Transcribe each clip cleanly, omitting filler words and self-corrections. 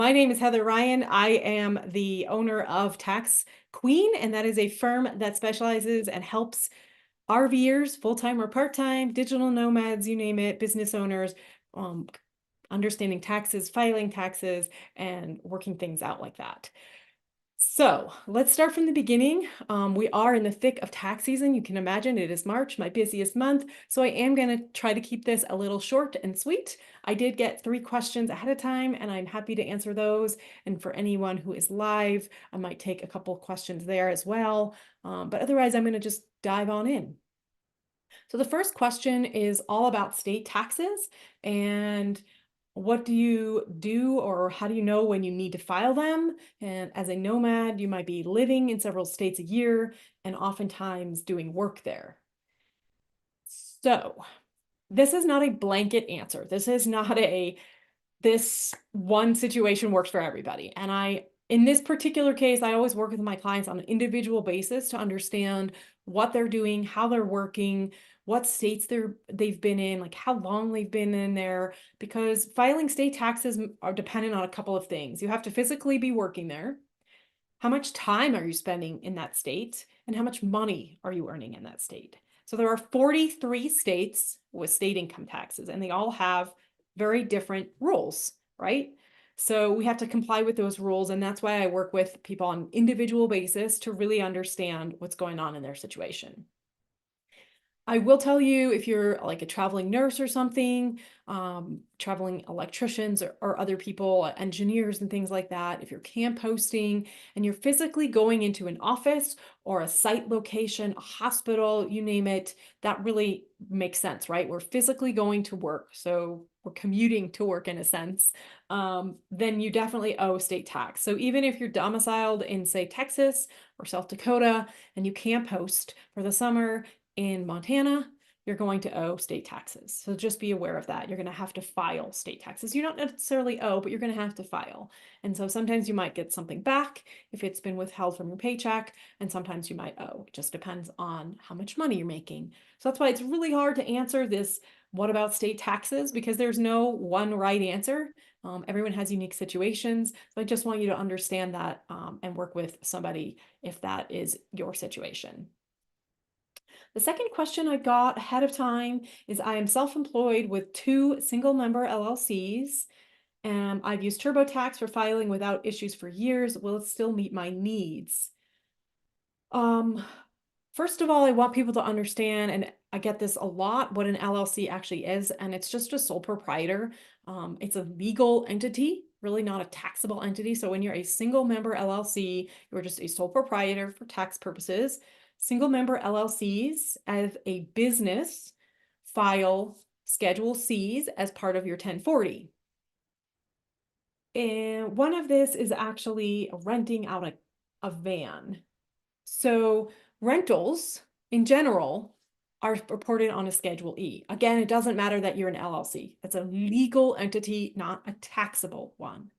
My name is Heather Ryan. I am the owner of Tax Queen, and that is a firm that specializes and helps RVers, full-time or part-time, digital nomads, you name it, business owners, um, understanding taxes, filing taxes, and working things out like that. So let's start from the beginning. We are in the thick of tax season. You can imagine it is March, my busiest month. So I am going to try to keep this a little short and sweet. I did get 3 questions ahead of time, and I'm happy to answer those. And for anyone who is live, I might take a couple of questions there as well. But otherwise, I'm going to just dive on in. So the first question is all about state taxes and what do you do, or how do you know when you need to file them? And as a nomad, you might be living in several states a year and oftentimes doing work there. So this is not a blanket answer. This is not this one situation works for everybody. And in this particular case, I always work with my clients on an individual basis to understand what they're doing, how they're working, what states they've been in, like how long they've been in there, because filing state taxes are dependent on a couple of things. You have to physically be working there. How much time are you spending in that state? And how much money are you earning in that state? So there are 43 states with state income taxes, and they all have very different rules, right? So we have to comply with those rules, and that's why I work with people on an individual basis to really understand what's going on in their situation. I will tell you, if you're like a traveling nurse or something, traveling electricians or other people, engineers and things like that, if you're camp hosting and you're physically going into an office or a site location, a hospital, you name it, that really makes sense, right? We're physically going to work. So we're commuting to work in a sense. Then you definitely owe state tax. So even if you're domiciled in, say, Texas or South Dakota and you camp host for the summer, in Montana, you're going to owe state taxes. So just be aware of that. You're going to have to file state taxes. You don't necessarily owe, but you're going to have to file. And so sometimes you might get something back if it's been withheld from your paycheck, and sometimes you might owe. It just depends on how much money you're making. So that's why it's really hard to answer this, what about state taxes? Because there's no one right answer. Everyone has unique situations. So I just want you to understand that and work with somebody if that is your situation. The second question I got ahead of time is I am self-employed with 2 single-member LLCs. And I've used TurboTax for filing without issues for years. Will it still meet my needs? Um, First of all, I want people to understand, and I get this a lot, what an LLC actually is, and it's just a sole proprietor. It's a legal entity, really not a taxable entity. So when you're a single member LLC, you're just a sole proprietor for tax purposes. Single member LLCs as a business file Schedule Cs as part of your 1040. And one of this is actually renting out a van. So rentals in general are reported on a Schedule E. Again, it doesn't matter that you're an LLC. It's a legal entity, not a taxable one.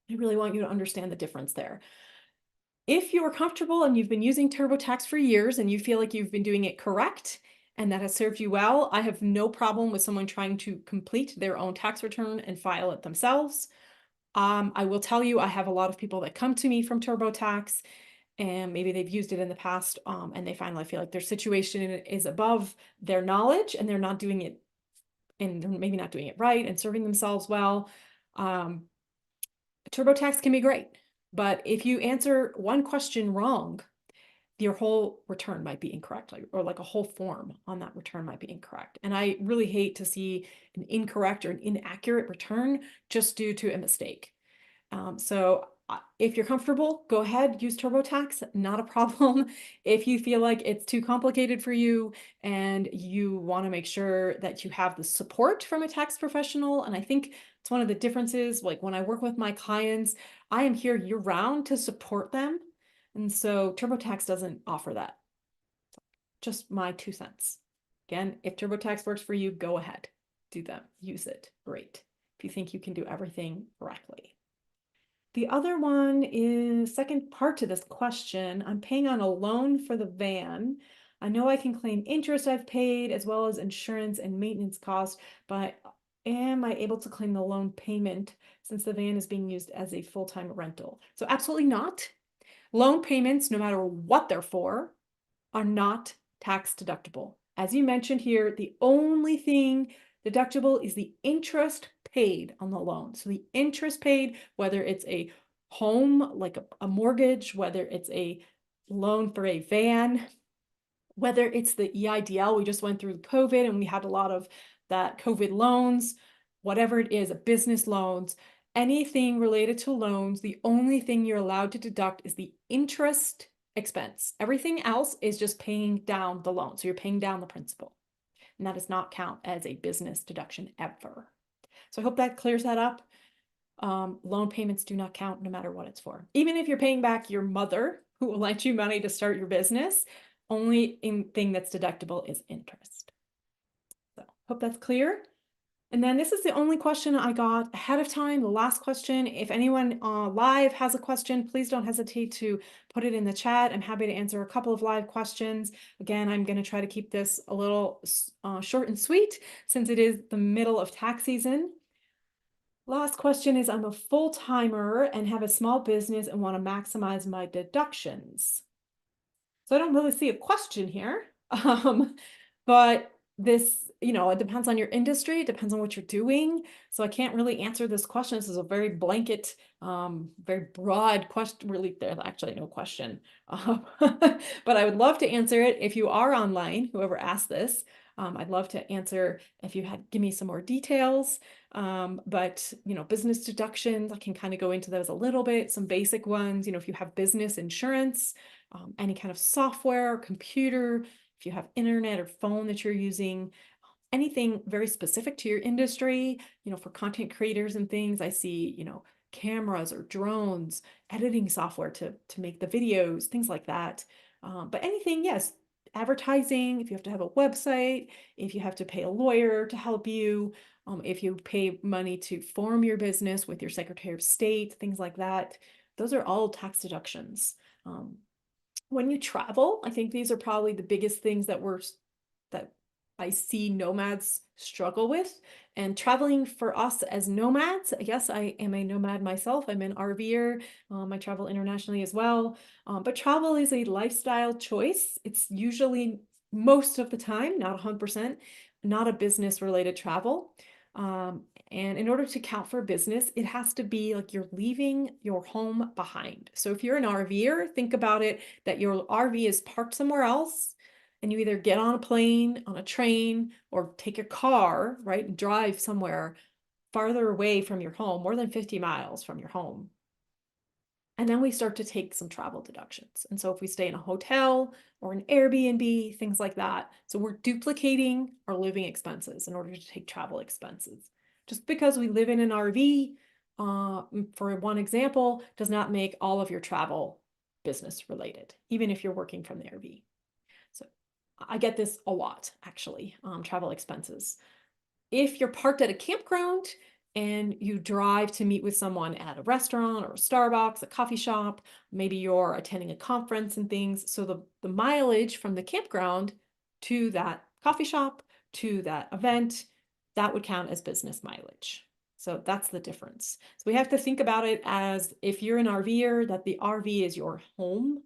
I really want you to understand the difference there. If you are comfortable and you've been using TurboTax for years and you feel like you've been doing it correct and that has served you well, I have no problem with someone trying to complete their own tax return and file it themselves. I will tell you, I have a lot of people that come to me from TurboTax and maybe they've used it in the past and they finally feel like their situation is above their knowledge and they're not doing it, and they're maybe not doing it right and serving themselves well. TurboTax can be great, but if you answer one question wrong, your whole return might be incorrect, or like a whole form on that return might be incorrect. And I really hate to see an incorrect or an inaccurate return just due to a mistake. So if you're comfortable, go ahead, use TurboTax, not a problem. If you feel like it's too complicated for you and you want to make sure that you have the support from a tax professional, and I think it's one of the differences, like when I work with my clients, I am here year round to support them. And so TurboTax doesn't offer that. Just my 2 cents. Again, if TurboTax works for you, go ahead, do them, use it, great. If you think you can do everything correctly. The other one is second part to this question. I'm paying on a loan for the van. I know I can claim interest I've paid as well as insurance and maintenance costs, but am I able to claim the loan payment since the van is being used as a full-time rental? So absolutely not. Loan payments, no matter what they're for, are not tax deductible. As you mentioned here, the only thing deductible is the interest paid on the loan. So the interest paid, whether it's a home, like a mortgage, whether it's a loan for a van, whether it's the EIDL, we just went through COVID and we had a lot of that COVID loans, whatever it is, business loans, anything related to loans, the only thing you're allowed to deduct is the interest expense. Everything else is just paying down the loan. So you're paying down the principal. And that does not count as a business deduction ever. So I hope that clears that up. Loan payments do not count no matter what it's for. Even if you're paying back your mother who will lend you money to start your business, only thing that's deductible is interest. So hope that's clear. And then this is the only question I got ahead of time, the last question. If anyone live has a question, please don't hesitate to put it in the chat. I'm happy to answer a couple of live questions. Again, I'm going to try to keep this a little short and sweet since it is the middle of tax season. Last question is, I'm a full-timer and have a small business and want to maximize my deductions. So I don't really see a question here, but this, it depends on your industry, it depends on what you're doing. So I can't really answer this question. This is a very blanket, very broad question. Really, there's actually no question, but I would love to answer it if you are online, whoever asked this. I'd love to answer if you give me some more details. But business deductions, I can kind of go into those a little bit, some basic ones. If you have business insurance, any kind of software, computer, if you have internet or phone that you're using, anything very specific to your industry, for content creators and things, I see, cameras or drones, editing software to make the videos, things like that. But anything, yes, advertising, if you have to have a website, if you have to pay a lawyer to help you, if you pay money to form your business with your Secretary of State, things like that, those are all tax deductions. When you travel, I think these are probably the biggest things that I see nomads struggle with. And traveling for us as nomads, yes, I am a nomad myself. I'm an RVer. I travel internationally as well. But travel is a lifestyle choice. It's usually most of the time, not 100%, not a business related travel. And in order to count for business, it has to be like you're leaving your home behind. So if you're an RVer, think about it that your RV is parked somewhere else and you either get on a plane, on a train, or take a car, right, and drive somewhere farther away from your home, more than 50 miles from your home. And then we start to take some travel deductions. And so if we stay in a hotel or an Airbnb, things like that. So we're duplicating our living expenses in order to take travel expenses. Just because we live in an RV, for one example, does not make all of your travel business related, even if you're working from the RV. So I get this a lot, actually, travel expenses. If you're parked at a campground and you drive to meet with someone at a restaurant or a Starbucks, a coffee shop, maybe you're attending a conference and things. So the mileage from the campground to that coffee shop, to that event, that would count as business mileage. So that's the difference. So we have to think about it as if you're an RVer, that the RV is your home.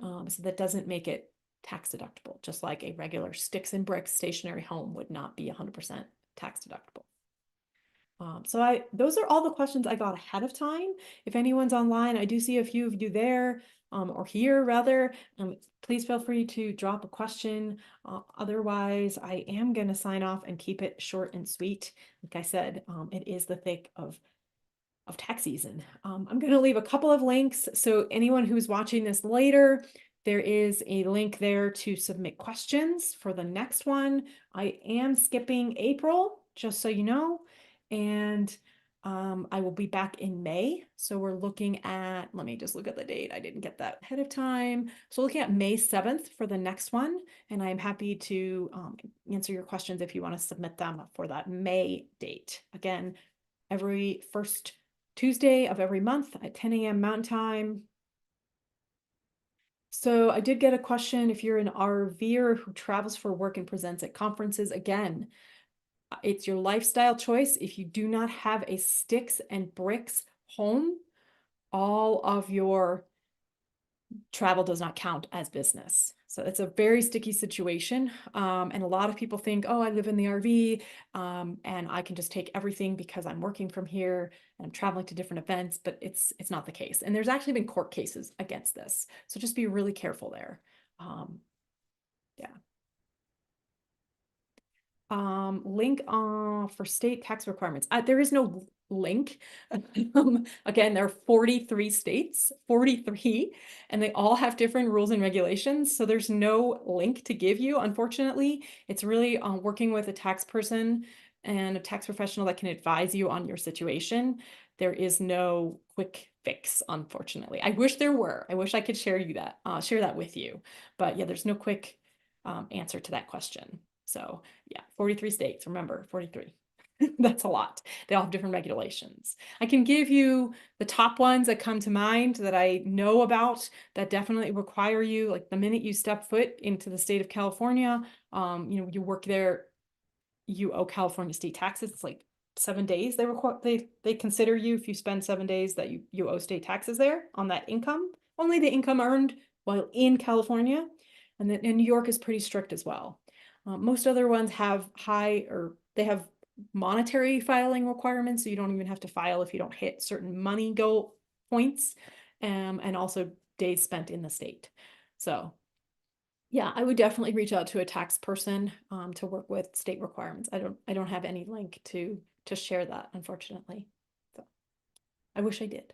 So that doesn't make it tax deductible, just like a regular sticks and bricks stationary home would not be 100% tax deductible. So those are all the questions I got ahead of time. If anyone's online, I do see a few of you there, or here rather. Please feel free to drop a question. Otherwise, I am going to sign off and keep it short and sweet. Like I said, it is the thick of tax season. I'm going to leave a couple of links. So anyone who's watching this later, there is a link there to submit questions for the next one. I am skipping April, just so you know. And I will be back in May. So we're looking at, let me just look at the date. I didn't get that ahead of time. So looking at May 7th for the next one. And I'm happy to answer your questions if you want to submit them for that May date. Again, every first Tuesday of every month at 10 a.m. Mountain Time. So I did get a question, if you're an RVer who travels for work and presents at conferences, again, It's your lifestyle choice. If you do not have a sticks and bricks home, all of your travel does not count as business. So it's a very sticky situation. And a lot of people think, oh, I live in the RV and I can just take everything because I'm working from here and I'm traveling to different events, but it's not the case. And there's actually been court cases against this. So just be really careful there. Yeah. Link for state tax requirements. There is no link. Again, there are 43 states, 43, and they all have different rules and regulations. So there's no link to give you, unfortunately. It's really working with a tax person and a tax professional that can advise you on your situation. There is no quick fix, unfortunately. I wish there were. I wish I could share that with you. But yeah, there's no quick answer to that question. So yeah, 43 states, remember, 43. That's a lot. They all have different regulations. I can give you the top ones that come to mind that I know about that definitely require you, like the minute you step foot into the state of California, you work there, you owe California state taxes. It's like 7 days they consider you if you spend 7 days that you owe state taxes there on that income. Only the income earned while in California. And then New York is pretty strict as well. Most other ones have they have monetary filing requirements, so you don't even have to file if you don't hit certain money goal points, and also days spent in the state. So yeah, I would definitely reach out to a tax person to work with state requirements. I don't have any link to share that, unfortunately. So I wish I did.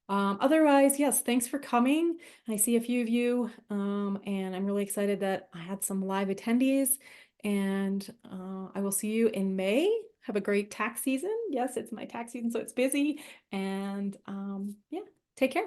Otherwise, yes, thanks for coming. I see a few of you, and I'm really excited that I had some live attendees, and I will see you in May. Have a great tax season. Yes, it's my tax season, so it's busy. And yeah, take care.